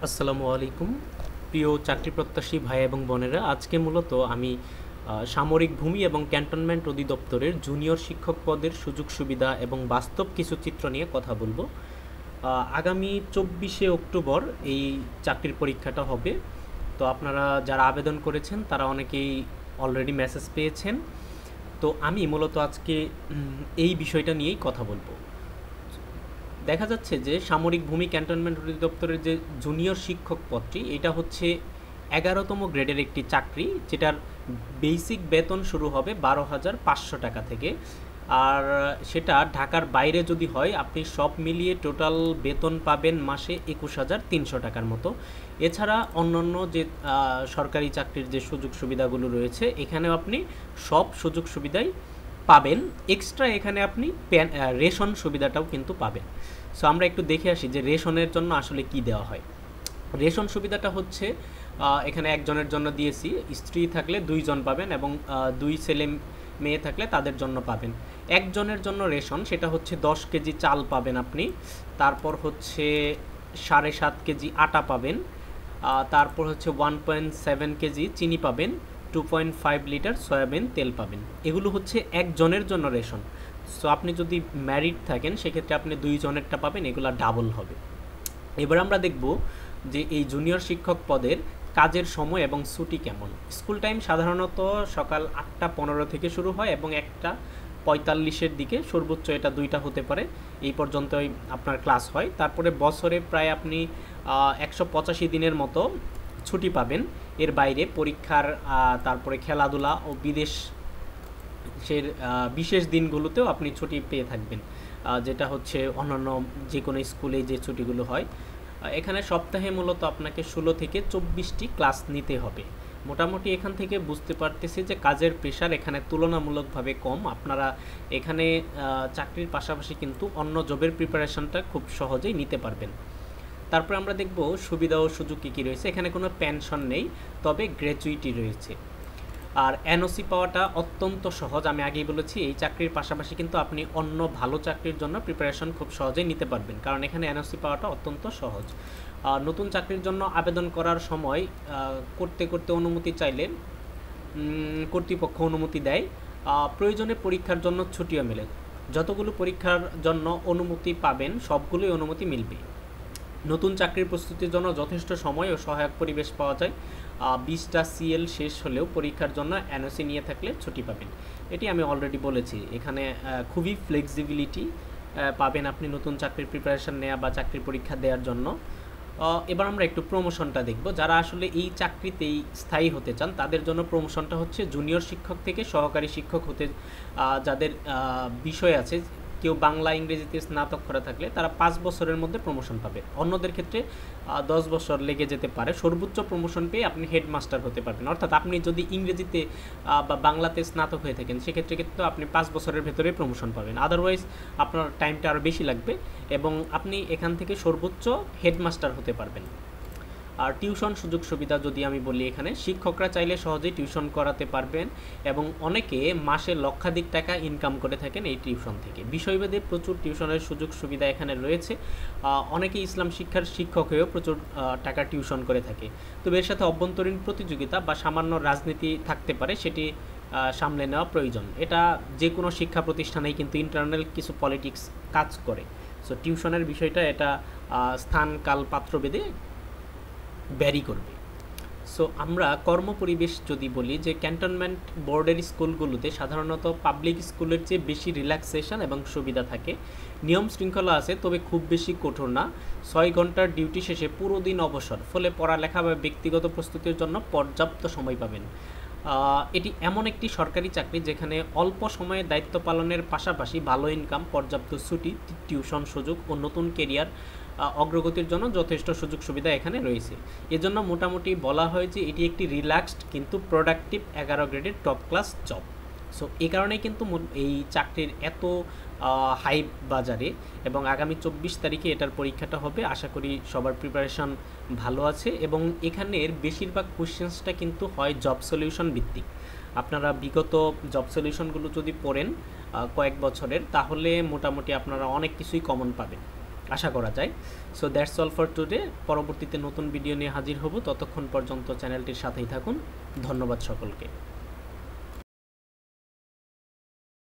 আসসালামু আলাইকুম প্রিয় চাকরি প্রত্যাশী ভাই এবং বোনেরা, আজকে মূলত আমি সামরিক ভূমি এবং ক্যান্টনমেন্ট অধিদপ্তরের জুনিয়র শিক্ষক পদের সুযোগ সুবিধা এবং বাস্তব কিছু চিত্র নিয়ে কথা বলবো। আগামী 24শে অক্টোবর এই চাকরির পরীক্ষাটা হবে। তো আপনারা যারা আবেদন করেছেন তারা অনেকেই অলরেডি মেসেজ পেয়েছেন। তো আমি মূলত আজকে এই বিষয়টা নিয়েই কথা বলবো। দেখা যাচ্ছে যে সামরিক ভূমি ক্যান্টনমেন্ট অধিদপ্তরের যে জুনিয়র শিক্ষক পদটি, এটা হচ্ছে 11তম গ্রেডের একটি চাকরি, যেটার বেসিক বেতন শুরু হবে 12,500 টাকা থেকে। আর সেটা ঢাকার বাইরে যদি হয়, আপনি সব মিলিয়ে টোটাল বেতন পাবেন মাসে 21,300 টাকার মতো। এছাড়া অন্যান্য যে সরকারি চাকরির যে সুযোগ সুবিধাগুলো রয়েছে, এখানেও আপনি সব সুযোগ সুবিধাই পাবেন। এক্সট্রা এখানে আপনি রেশন সুবিধাটাও কিন্তু পাবেন। সো আমরা একটু দেখে আসি যে রেশনের জন্য আসলে কি দেওয়া হয়। রেশন সুবিধাটা হচ্ছে এখানে একজনের জন্য দিয়েছি, স্ত্রী থাকলে 2জন পাবেন এবং 2 ছেলে মেয়ে থাকলে তাদের জন্য পাবেন। একজনের জন্য রেশন সেটা হচ্ছে 10 কেজি চাল পাবেন আপনি। তারপর হচ্ছে 7.5 কেজি আটা পাবেন। তারপর হচ্ছে 1.7 কেজি চিনি পাবেন। 2.5 লিটার সয়াবিন তেল পাবেন। এগুলো হচ্ছে একজনের জন্য রেশন। সো আপনি যদি ম্যারিড থাকেন সেক্ষেত্রে আপনি 2জনেরটা পাবেন, এগুলো ডাবল হবে। এবার আমরা দেখব যে এই জুনিয়র শিক্ষক পদের কাজের সময় এবং ছুটি কেমন। স্কুল টাইম সাধারণত সকাল 8টা 15 থেকে শুরু হয় এবং 1টা 45-এর দিকে, সর্বোচ্চ এটা 2টা হতে পারে, এই পর্যন্তই আপনার ক্লাস হয়। তারপরে বছরে প্রায় আপনি 185 দিনের মতো ছুটি পাবেন। এর বাইরে পরীক্ষার, তারপরে খেলাধুলা ও বিদেশের বিশেষ দিনগুলোতেও আপনি ছুটি পেয়ে থাকবেন, যেটা হচ্ছে অন্যান্য যে কোনো স্কুলে যে ছুটিগুলো হয়। এখানে সপ্তাহে মূলত আপনাকে 16 থেকে 24টি ক্লাস নিতে হবে। মোটামুটি এখান থেকে বুঝতে পারতেছি যে কাজের প্রেশার এখানে তুলনামূলকভাবে কম। আপনারা এখানে চাকরির পাশাপাশি কিন্তু অন্য জবের প্রিপারেশনটা খুব সহজেই নিতে পারবেন। তারপর আমরা দেখব সুবিধা ও সুযোগ কী কী রয়েছে। এখানে কোনো পেনশন নেই, তবে গ্র্যাচুইটি রয়েছে। আর এনওসি পাওয়াটা অত্যন্ত সহজ। আমি আগেই বলেছি, এই চাকরির পাশাপাশি কিন্তু আপনি অন্য ভালো চাকরির জন্য প্রিপারেশন খুব সহজেই নিতে পারবেন, কারণ এখানে এনওসি পাওয়াটা অত্যন্ত সহজ। নতুন চাকরির জন্য আবেদন করার সময় করতে করতে অনুমতি চাইলে কর্তৃপক্ষ অনুমতি দেয়। প্রয়োজনে পরীক্ষার জন্য ছুটিও মেলে। যতগুলো পরীক্ষার জন্য অনুমতি পাবেন সবগুলোই অনুমতি মিলবে। নতুন চাকরির প্রস্তুতির জন্য যথেষ্ট সময় ও সহায়ক পরিবেশ পাওয়া যায়। 20টা সিএল শেষ হলেও পরীক্ষার জন্য এনওসি নিয়ে থাকলে ছুটি পাবেন। এটি আমি অলরেডি বলেছি। এখানে খুবই ফ্লেক্সিবিলিটি পাবেন আপনি নতুন চাকরির প্রিপারেশন নেওয়া বা চাকরির পরীক্ষা দেওয়ার জন্য। এবার আমরা একটু প্রমোশনটা দেখব। যারা আসলে এই চাকরিতেই স্থায়ী হতে চান তাদের জন্য প্রমোশনটা হচ্ছে জুনিয়র শিক্ষক থেকে সহকারী শিক্ষক হতে। যাদের বিষয় আছে, কেউ বাংলা ইংরেজিতে স্নাতক করা থাকলে তারা 5 বছরের মধ্যে প্রমোশন পাবে। অন্যদের ক্ষেত্রে 10 বছর লেগে যেতে পারে। সর্বোচ্চ প্রমোশন পেয়ে আপনি হেডমাস্টার হতে পারবেন। অর্থাৎ আপনি যদি ইংরেজিতে বা বাংলাতে স্নাতক হয়ে থাকেন সেক্ষেত্রে কিন্তু আপনি 5 বছরের ভেতরে প্রমোশন পাবেন। আদারওয়াইজ আপনার টাইমটা আরও বেশি লাগবে এবং আপনি এখান থেকে সর্বোচ্চ হেডমাস্টার হতে পারবেন। আর টিউশন সুযোগ সুবিধা যদি আমি বলি, এখানে শিক্ষকরা চাইলে সহজেই টিউশন করাতে পারবেন এবং অনেকে মাসে লক্ষাধিক টাকা ইনকাম করে থাকেন এই টিউশন থেকে। বিষয়ভেদে প্রচুর টিউশনের সুযোগ সুবিধা এখানে রয়েছে। অনেকে ইসলাম শিক্ষার শিক্ষক হয়েও প্রচুর টাকা টিউশন করে থাকে। তবে এর সাথে অভ্যন্তরীণ প্রতিযোগিতা বা সামান্য রাজনীতি থাকতে পারে, সেটি সামলে নেওয়া প্রয়োজন। এটা যে কোনো শিক্ষা প্রতিষ্ঠানেই কিন্তু ইন্টারনাল কিছু পলিটিক্স কাজ করে। সো টিউশনের বিষয়টা এটা স্থান কাল পাত্রভেদে ভ্যারি করবে। সো আমরা কর্মপরিবেশ যদি বলি, যে ক্যান্টনমেন্ট বোর্ডের স্কুলগুলোতে সাধারণত পাবলিক স্কুলের চেয়ে বেশি রিল্যাক্সেশন এবং সুবিধা থাকে। নিয়ম শৃঙ্খলা আছে, তবে খুব বেশি কঠোর না। 6 ঘন্টার ডিউটি শেষে পুরো দিন অবসর, ফলে পড়ালেখা বা ব্যক্তিগত প্রস্তুতির জন্য পর্যাপ্ত সময় পাবেন। এটি এমন একটি সরকারি চাকরি যেখানে অল্প সময়ে দায়িত্ব পালনের পাশাপাশি ভালো ইনকাম, পর্যাপ্ত ছুটি, টিউশন সুযোগ ও নতুন কেরিয়ার অগ্রগতির জন্য যথেষ্ট সুযোগ সুবিধা এখানে রয়েছে। এজন্য মোটামুটি বলা হয় যে এটি একটি রিল্যাক্সড কিন্তু প্রোডাক্টিভ 11 গ্রেডের টপ ক্লাস জব। সো এই কারণেই কিন্তু এই চাকরির এত হাইপ বাজারে, এবং আগামী 24 তারিখে এটার পরীক্ষাটা হবে। আশা করি সবার প্রিপারেশন ভালো আছে এবং এখানের বেশিরভাগ কোশ্চেন্সটা কিন্তু হয় জব সলিউশন ভিত্তিক। আপনারা বিগত জব সলিউশনগুলো যদি পড়েন কয়েক বছরের, তাহলে মোটামুটি আপনারা অনেক কিছুই কমন পাবেন। আশা করা যায়। So that's all for today. পরবর্তীতে নতুন ভিডিও নিয়ে হাজির হব, ততক্ষণ পর্যন্ত চ্যানেলটির সাথেই থাকুন। ধন্যবাদ সকলকে।